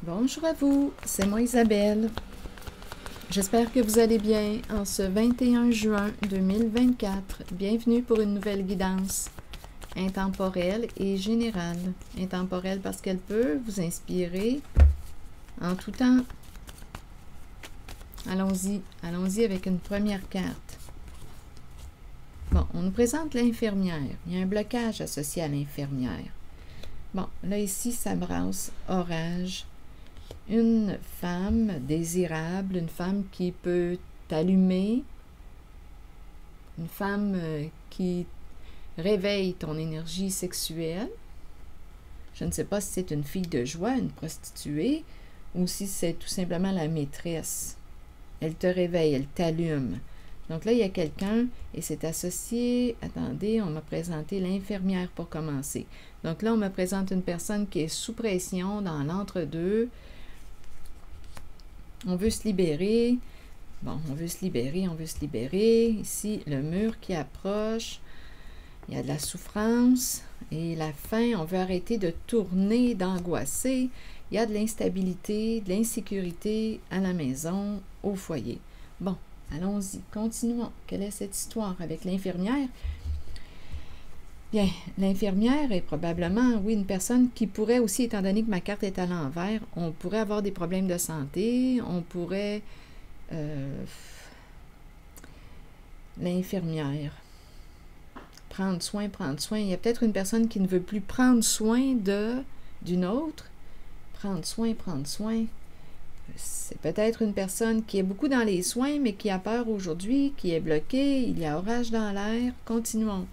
Bonjour à vous, c'est moi Isabelle. J'espère que vous allez bien en ce 21 juin 2024. Bienvenue pour une nouvelle guidance intemporelle et générale. Intemporelle parce qu'elle peut vous inspirer en tout temps. Allons-y avec une première carte. Bon, on nous présente l'infirmière. Il y a un blocage associé à l'infirmière. Bon, là ici, ça brasse orage. Une femme désirable, une femme qui peut t'allumer, une femme qui réveille ton énergie sexuelle. Je ne sais pas si c'est une fille de joie, une prostituée, ou si c'est tout simplement la maîtresse. Elle te réveille, elle t'allume. Donc là, il y a quelqu'un, et c'est associé, attendez, on m'a présenté l'infirmière pour commencer. Donc là, on me présente une personne qui est sous pression, dans l'entre-deux. On veut se libérer. Bon, on veut se libérer. Ici, le mur qui approche. Il y a de la souffrance. Et la fin, on veut arrêter de tourner, d'angoisser. Il y a de l'instabilité, de l'insécurité à la maison, au foyer. Bon, allons-y, continuons. Quelle est cette histoire avec l'infirmière? Bien, l'infirmière est probablement, oui, une personne qui pourrait aussi, étant donné que ma carte est à l'envers, on pourrait avoir des problèmes de santé, on pourrait... l'infirmière. Prendre soin. Il y a peut-être une personne qui ne veut plus prendre soin d'une autre. Prendre soin. C'est peut-être une personne qui est beaucoup dans les soins, mais qui a peur aujourd'hui, qui est bloquée, il y a orage dans l'air. Continuons.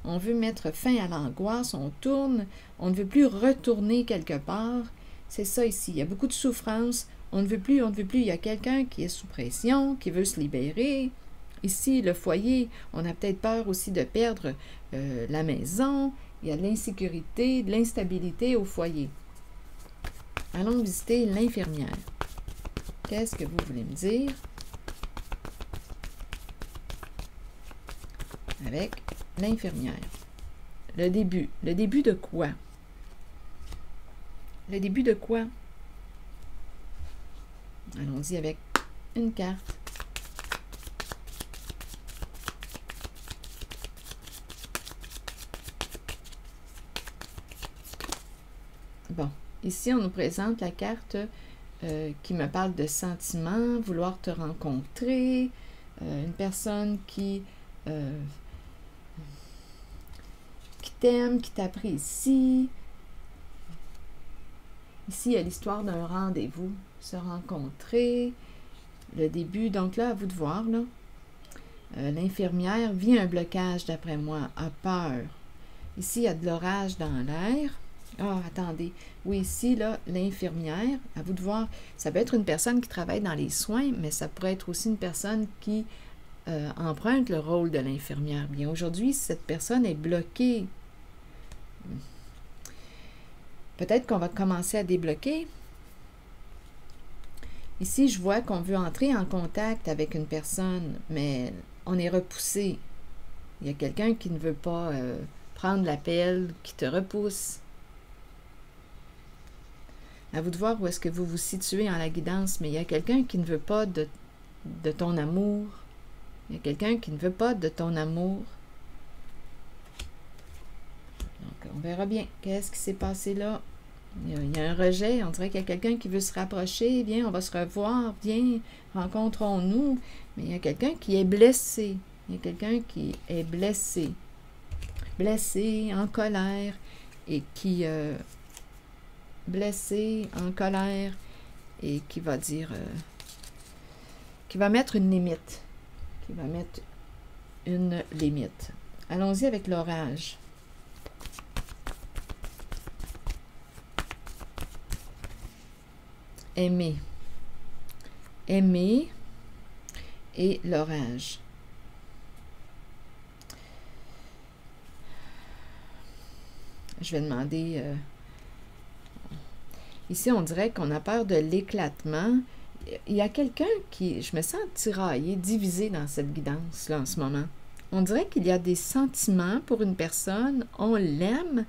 On veut mettre fin à l'angoisse, on tourne, on ne veut plus retourner quelque part. C'est ça ici, il y a beaucoup de souffrance, on ne veut plus, il y a quelqu'un qui est sous pression, qui veut se libérer. Ici, le foyer, on a peut-être peur aussi de perdre la maison, il y a de l'insécurité, de l'instabilité au foyer. Allons visiter l'infirmière. Qu'est-ce que vous voulez me dire? Avec l'infirmière. Le début. Le début de quoi? Le début de quoi? Allons-y avec une carte. Bon, ici on nous présente la carte qui me parle de sentiments, vouloir te rencontrer, une personne qui t'aime, qui t'apprécie. Ici, il y a l'histoire d'un rendez-vous, se rencontrer, le début. Donc là, à vous de voir, là. L'infirmière vit un blocage, d'après moi, a peur. Ici, il y a de l'orage dans l'air. Ah, attendez. Oui, ici, là, l'infirmière, à vous de voir, ça peut être une personne qui travaille dans les soins, mais ça pourrait être aussi une personne qui emprunte le rôle de l'infirmière. Bien, aujourd'hui, cette personne est bloquée. Peut-être qu'on va commencer à débloquer. Ici, je vois qu'on veut entrer en contact avec une personne, mais on est repoussé. Il y a quelqu'un qui ne veut pas prendre l'appel, qui te repousse. À vous de voir où est-ce que vous vous situez en la guidance, mais il y a quelqu'un qui ne veut pas de ton amour. Il y a quelqu'un qui ne veut pas de ton amour. Donc, on verra bien. Qu'est-ce qui s'est passé là? Il y a un rejet. On dirait qu'il y a quelqu'un qui veut se rapprocher. Viens, on va se revoir. Viens, rencontrons-nous. Mais il y a quelqu'un qui est blessé. Il y a quelqu'un qui est blessé. Blessé, en colère. Et qui... blessé, en colère. Et qui va dire... qui va mettre une limite. Allons-y avec l'orage. Aimer et l'orage. Je vais demander... ici, on dirait qu'on a peur de l'éclatement. Il y a quelqu'un qui... Je me sens tiraillée, divisée dans cette guidance, là, en ce moment. On dirait qu'il y a des sentiments pour une personne. On l'aime.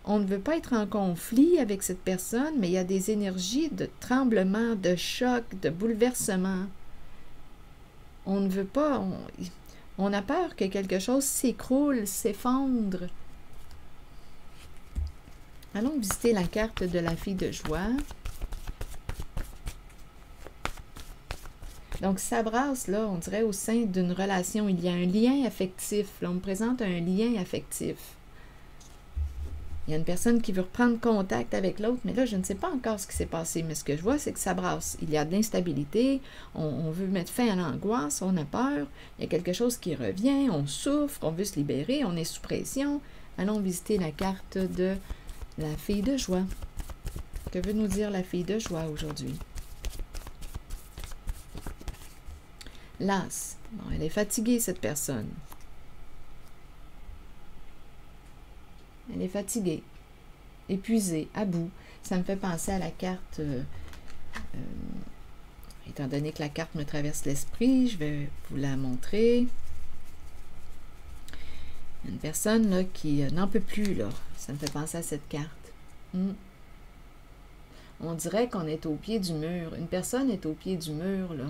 On ne veut pas être en conflit avec cette personne, mais il y a des énergies de tremblement, de choc, de bouleversement. On ne veut pas... On a peur que quelque chose s'écroule, s'effondre. Allons visiter la carte de la fille de joie. Donc, ça brasse, là, on dirait au sein d'une relation. Il y a un lien affectif. Là, on me présente un lien affectif. Il y a une personne qui veut reprendre contact avec l'autre, mais là, je ne sais pas encore ce qui s'est passé. Mais ce que je vois, c'est que ça brasse. Il y a de l'instabilité, on veut mettre fin à l'angoisse, on a peur, il y a quelque chose qui revient, on souffre, on veut se libérer, on est sous pression. Allons visiter la carte de la fille de joie. Que veut nous dire la fille de joie aujourd'hui? L'As. Bon, elle est fatiguée, cette personne. Elle est fatiguée, épuisée, à bout. Ça me fait penser à la carte, étant donné que la carte me traverse l'esprit, je vais vous la montrer. Il y a une personne là, qui n'en peut plus, là. Ça me fait penser à cette carte. On dirait qu'on est au pied du mur. Une personne est au pied du mur, là.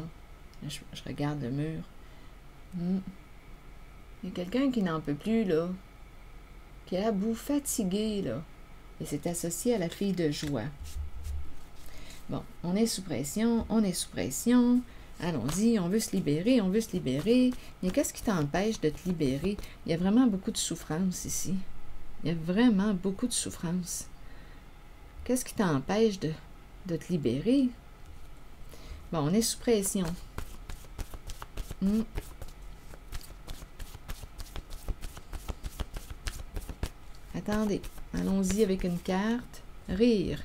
Je regarde le mur. Il y a quelqu'un qui n'en peut plus, là. Qui est à bout, fatigué, là. Et c'est associé à la fille de joie. Bon, on est sous pression, on est sous pression. Allons-y, on veut se libérer, on veut se libérer. Mais qu'est-ce qui t'empêche de te libérer? Il y a vraiment beaucoup de souffrance ici. Il y a vraiment beaucoup de souffrance. Qu'est-ce qui t'empêche de te libérer? Bon, on est sous pression. Attendez, allons-y avec une carte. Rire.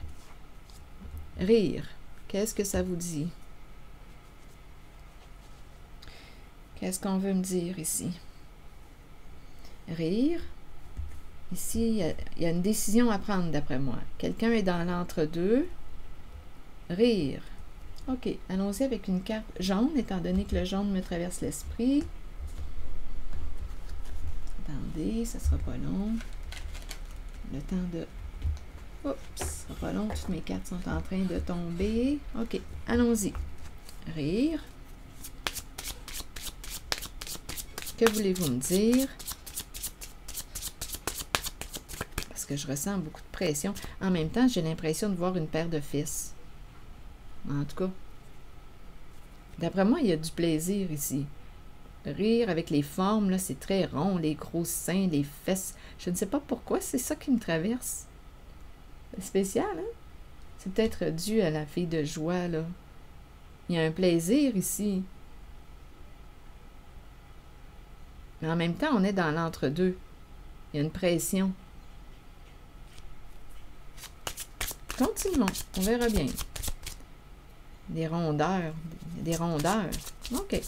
Rire. Qu'est-ce que ça vous dit? Qu'est-ce qu'on veut me dire ici? Rire. Ici, il y a une décision à prendre d'après moi. Quelqu'un est dans l'entre-deux. Rire. OK, allons-y avec une carte jaune, étant donné que le jaune me traverse l'esprit. Attendez, ça sera pas long. Le temps de... Oups, ça sera pas long, toutes mes cartes sont en train de tomber. OK, allons-y. Rire. Que voulez-vous me dire? Parce que je ressens beaucoup de pression. En même temps, j'ai l'impression de voir une paire de fesses. En tout cas, d'après moi, il y a du plaisir ici. Rire avec les formes, là, c'est très rond, les gros seins, les fesses. Je ne sais pas pourquoi, c'est ça qui me traverse. C'est spécial, hein? C'est peut-être dû à la fille de joie, là. Il y a un plaisir ici. Mais en même temps, on est dans l'entre-deux. Il y a une pression. Continuons, on verra bien. Des rondeurs. Des rondeurs. OK.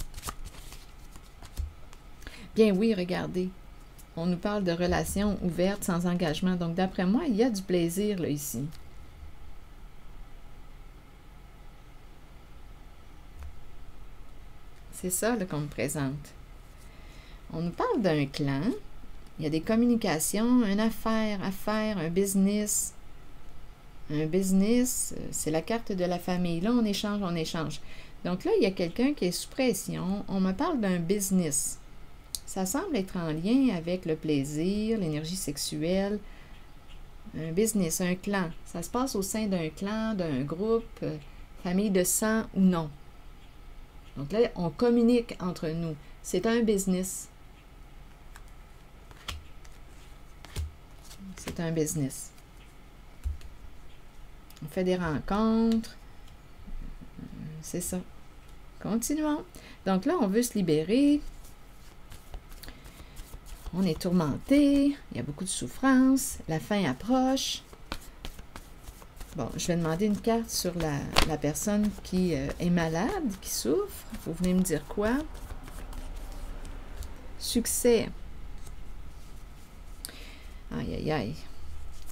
Bien oui, regardez. On nous parle de relations ouvertes, sans engagement. Donc, d'après moi, il y a du plaisir, là, ici. C'est ça, là, qu'on me présente. On nous parle d'un clan. Il y a des communications, une affaire, un business. Un business, c'est la carte de la famille. Là, on échange, on échange. Donc là, il y a quelqu'un qui est sous pression. On me parle d'un business. Ça semble être en lien avec le plaisir, l'énergie sexuelle. Un business, un clan. Ça se passe au sein d'un clan, d'un groupe, famille de sang ou non. Donc là, on communique entre nous. C'est un business. C'est un business. On fait des rencontres. C'est ça. Continuons. Donc là, on veut se libérer. On est tourmenté. Il y a beaucoup de souffrance. La fin approche. Bon, je vais demander une carte sur la personne qui est malade, qui souffre. Vous venez me dire quoi? Succès. Aïe, aïe, aïe.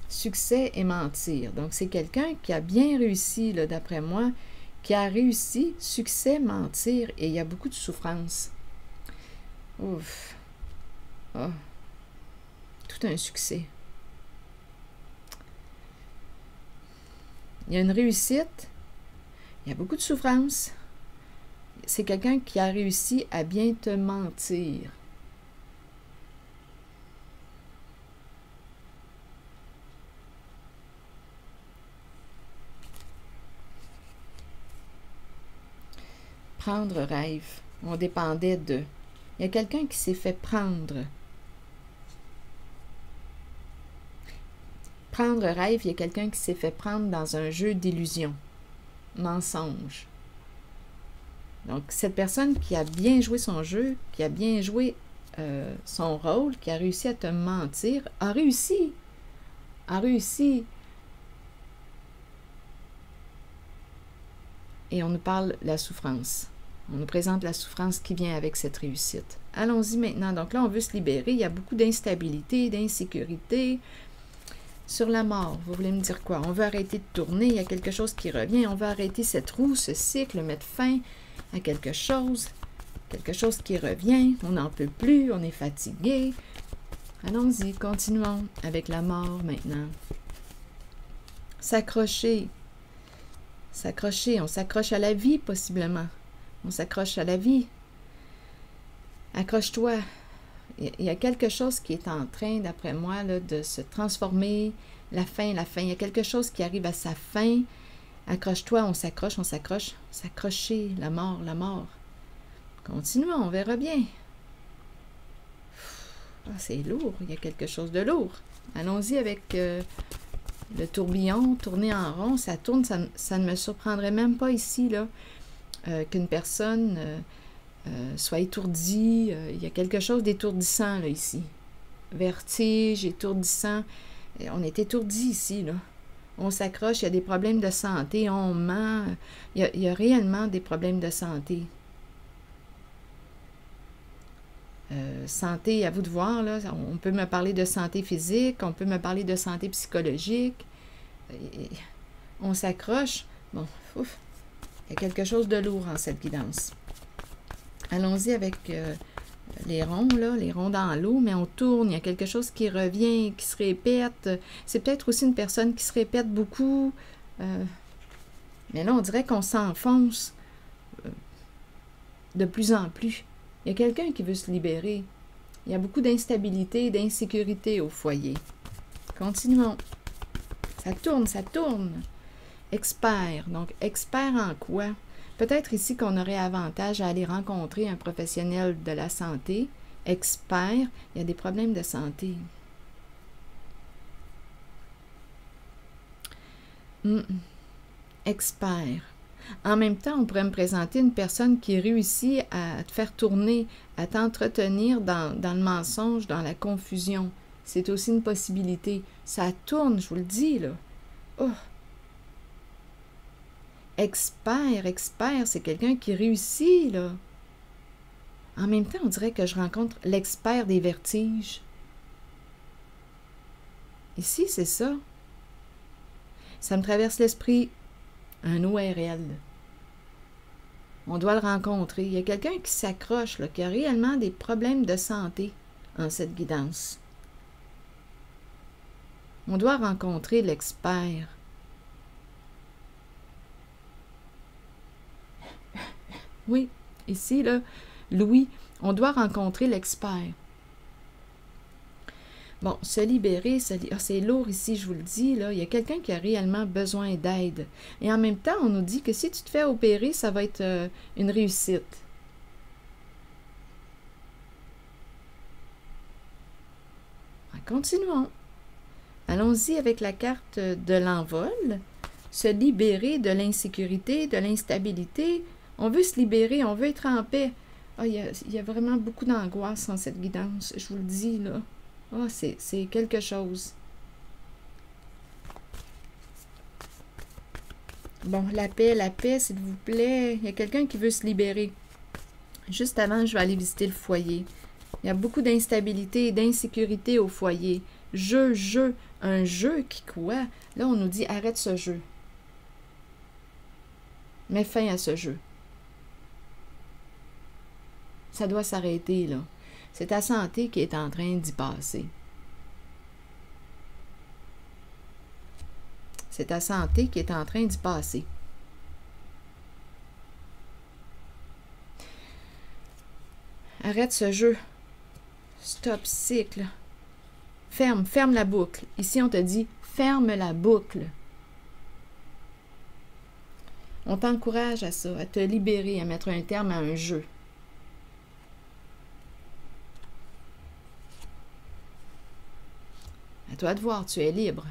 Succès et mentir. Donc, c'est quelqu'un qui a bien réussi, là, d'après moi, qui a réussi, succès, mentir, et il y a beaucoup de souffrance. Ouf. Oh. Tout un succès. Il y a une réussite, il y a beaucoup de souffrance. C'est quelqu'un qui a réussi à bien te mentir. Prendre rêve. On dépendait de. Il y a quelqu'un qui s'est fait prendre. Prendre rêve, il y a quelqu'un qui s'est fait prendre dans un jeu d'illusion. Mensonge. Donc, cette personne qui a bien joué son jeu, qui a bien joué son rôle, qui a réussi à te mentir, a réussi. A réussi. Et on nous parle de la souffrance. On nous présente la souffrance qui vient avec cette réussite. Allons-y maintenant. Donc là, on veut se libérer. Il y a beaucoup d'instabilité, d'insécurité. Sur la mort, vous voulez me dire quoi? On veut arrêter de tourner. Il y a quelque chose qui revient. On veut arrêter cette roue, ce cycle, mettre fin à quelque chose qui revient. On n'en peut plus. On est fatigué. Allons-y. Continuons avec la mort maintenant. S'accrocher. S'accrocher. On s'accroche à la vie, possiblement. On s'accroche à la vie. Accroche-toi. Il y a quelque chose qui est en train, d'après moi, là, de se transformer. La fin, la fin. Il y a quelque chose qui arrive à sa fin. Accroche-toi, on s'accroche, on s'accroche. S'accrocher, la mort, la mort. Continuons, on verra bien. Ah, c'est lourd, il y a quelque chose de lourd. Allons-y avec le tourbillon, tourner en rond. Ça tourne, ça ne me surprendrait même pas ici, là. Qu'une personne soit étourdie. Il y a quelque chose d'étourdissant là ici. Vertige, étourdissant. On est étourdi ici, là. On s'accroche, il y a des problèmes de santé, on ment. Il y a réellement des problèmes de santé. Santé, à vous de voir, là. On peut me parler de santé physique, on peut me parler de santé psychologique. On s'accroche. Bon, ouf. Il y a quelque chose de lourd en cette guidance. Allons-y avec les ronds, là, les ronds dans l'eau, mais on tourne, il y a quelque chose qui revient, qui se répète. C'est peut-être aussi une personne qui se répète beaucoup. Mais là, on dirait qu'on s'enfonce de plus en plus. Il y a quelqu'un qui veut se libérer. Il y a beaucoup d'instabilité et d'insécurité au foyer. Continuons. Ça tourne, ça tourne. Expert. Donc, expert en quoi? Peut-être ici qu'on aurait avantage à aller rencontrer un professionnel de la santé. Expert. Il y a des problèmes de santé. Expert. En même temps, on pourrait me présenter une personne qui réussit à te faire tourner, à t'entretenir dans le mensonge, dans la confusion. C'est aussi une possibilité. Ça tourne, je vous le dis, là. Oh! Expert, c'est quelqu'un qui réussit, là. En même temps, on dirait que je rencontre l'expert des vertiges. Ici, c'est ça. Ça me traverse l'esprit. Un ORL. On doit le rencontrer. Il y a quelqu'un qui s'accroche, là, qui a réellement des problèmes de santé en cette guidance. On doit rencontrer l'expert. Oui, ici, là, Louis, on doit rencontrer l'expert. Bon, se libérer, c'est lourd ici, je vous le dis, là. Il y a quelqu'un qui a réellement besoin d'aide. Et en même temps, on nous dit que si tu te fais opérer, ça va être une réussite. Continuons. Allons-y avec la carte de l'envol. Se libérer de l'insécurité, de l'instabilité. On veut se libérer, on veut être en paix. Ah, il y a vraiment beaucoup d'angoisse en cette guidance, je vous le dis, là. Ah, c'est quelque chose. Bon, la paix, s'il vous plaît. Il y a quelqu'un qui veut se libérer. Juste avant, je vais aller visiter le foyer. Il y a beaucoup d'instabilité et d'insécurité au foyer. Jeu. Un jeu qui quoi? Là, on nous dit arrête ce jeu. Mets fin à ce jeu. Ça doit s'arrêter, là. C'est ta santé qui est en train d'y passer. C'est ta santé qui est en train d'y passer. Arrête ce jeu. Stop cycle. Ferme la boucle. Ici, on te dit, ferme la boucle. On t'encourage à ça, à te libérer, à mettre un terme à un jeu. À toi de voir, tu es libre.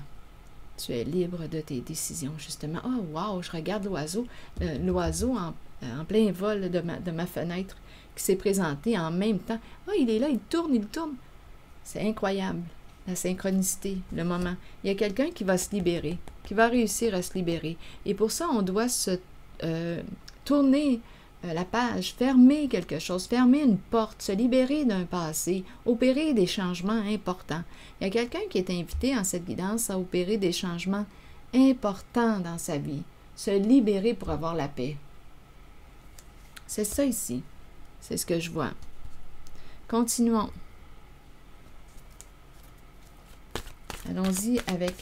Tu es libre de tes décisions, justement. Oh, wow, je regarde l'oiseau. L'oiseau en plein vol de ma fenêtre qui s'est présenté en même temps. Ah, il est là, il tourne. C'est incroyable, la synchronicité, le moment. Il y a quelqu'un qui va se libérer, qui va réussir à se libérer. Et pour ça, on doit se tourner la page, fermer quelque chose, fermer une porte, se libérer d'un passé, opérer des changements importants. Il y a quelqu'un qui est invité en cette guidance à opérer des changements importants dans sa vie, se libérer pour avoir la paix. C'est ça ici. C'est ce que je vois. Continuons. Allons-y avec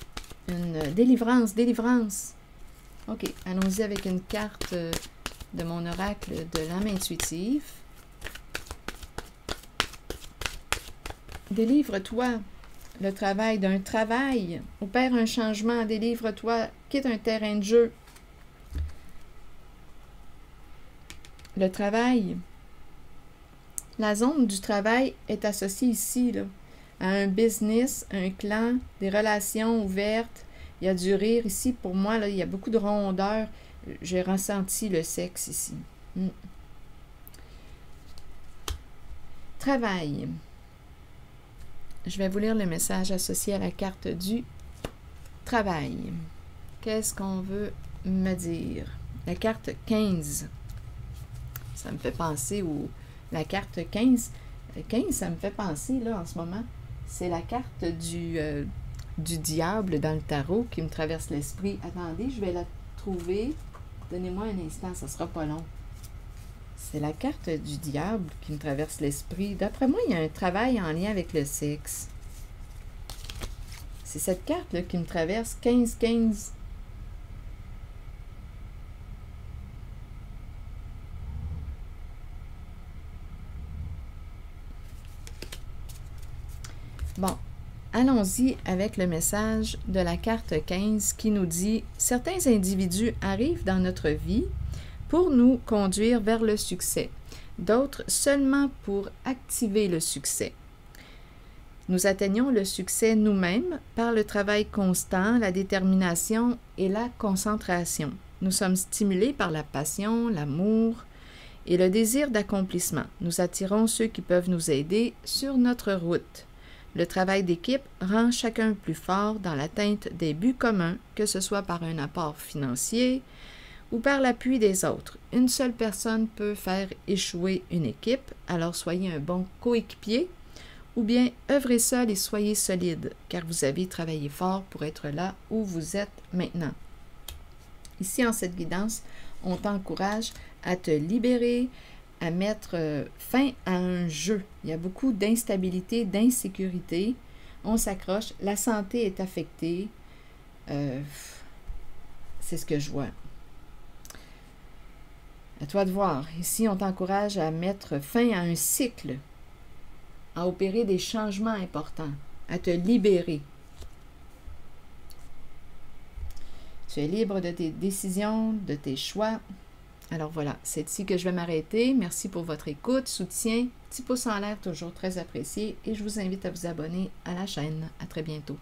une délivrance. OK, allons-y avec une carte de mon oracle de l'âme intuitive. Délivre-toi le travail d'un travail. Opère un changement. Délivre-toi. Quitte un terrain de jeu. Le travail. La zone du travail est associée ici là, à un business, un clan, des relations ouvertes. Il y a du rire ici. Pour moi, là, il y a beaucoup de rondeur. J'ai ressenti le sexe ici. Travail. Je vais vous lire le message associé à la carte du travail. Qu'est-ce qu'on veut me dire? La carte 15. Ça me fait penser la carte 15. 15, ça me fait penser, là, en ce moment, c'est la carte du diable dans le tarot qui me traverse l'esprit. Attendez, je vais la trouver. Donnez-moi un instant, ça sera pas long. C'est la carte du diable qui me traverse l'esprit. D'après moi, il y a un travail en lien avec le sexe. C'est cette carte-là qui me traverse 15-15. Bon, allons-y avec le message de la carte 15 qui nous dit « Certains individus arrivent dans notre vie pour nous conduire vers le succès, d'autres seulement pour activer le succès. Nous atteignons le succès nous-mêmes par le travail constant, la détermination et la concentration. Nous sommes stimulés par la passion, l'amour et le désir d'accomplissement. Nous attirons ceux qui peuvent nous aider sur notre route. Le travail d'équipe rend chacun plus fort dans l'atteinte des buts communs, que ce soit par un apport financier ou par l'appui des autres. Une seule personne peut faire échouer une équipe, alors soyez un bon coéquipier, ou bien œuvrez seul et soyez solide, car vous avez travaillé fort pour être là où vous êtes maintenant. Ici, en cette guidance, on t'encourage à te libérer, à mettre fin à un jeu. Il y a beaucoup d'instabilité, d'insécurité. On s'accroche. La santé est affectée. C'est ce que je vois. À toi de voir. Ici, on t'encourage à mettre fin à un cycle, à opérer des changements importants, à te libérer. Tu es libre de tes décisions, de tes choix. Alors voilà, c'est ici que je vais m'arrêter. Merci pour votre écoute, soutien, petit pouce en l'air, toujours très apprécié. Et je vous invite à vous abonner à la chaîne. À très bientôt.